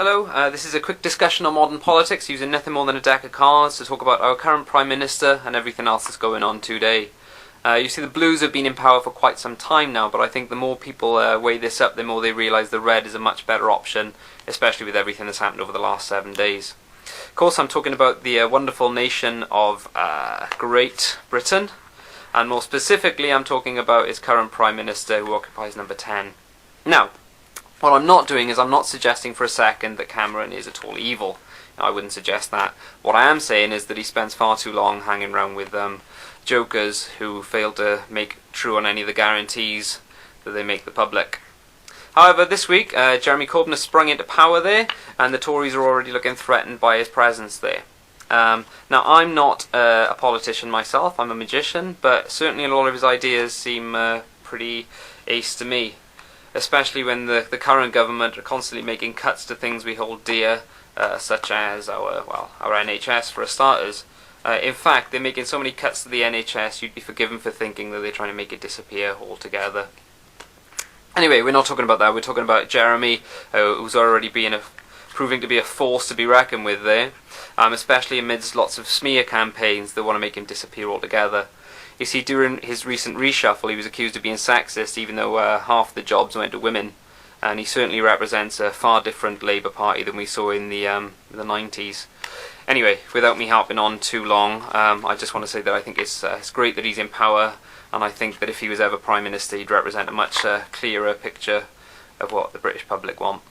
Hello, this is a quick discussion on modern politics using nothing more than a deck of cards to talk about our current Prime Minister and everything else that's going on today. You see, the Blues have been in power for quite some time now, but I think the more people weigh this up, the more they realise the Red is a much better option, especially with everything that's happened over the last 7 days. Of course, I'm talking about the wonderful nation of Great Britain, and more specifically, I'm talking about its current Prime Minister, who occupies number 10. Now, what I'm not doing is I'm not suggesting for a second that Cameron is at all evil. I wouldn't suggest that. What I am saying is that he spends far too long hanging around with jokers who fail to make true on any of the guarantees that they make the public. However, this week, Jeremy Corbyn has sprung into power there, and the Tories are already looking threatened by his presence there. Now, I'm not a politician myself, I'm a magician, but certainly a lot of his ideas seem pretty ace to me. Especially when the current government are constantly making cuts to things we hold dear, such as our NHS for starters. In fact, they're making so many cuts to the NHS, you'd be forgiven for thinking that they're trying to make it disappear altogether. Anyway, we're not talking about that. We're talking about Jeremy, who's already proving to be a force to be reckoned with there, especially amidst lots of smear campaigns that want to make him disappear altogether. You see, during his recent reshuffle, he was accused of being sexist, even though half the jobs went to women. And he certainly represents a far different Labour Party than we saw in the 90s. Anyway, without me harping on too long, I just want to say that I think it's great that he's in power, and I think that if he was ever Prime Minister, he'd represent a much clearer picture of what the British public want.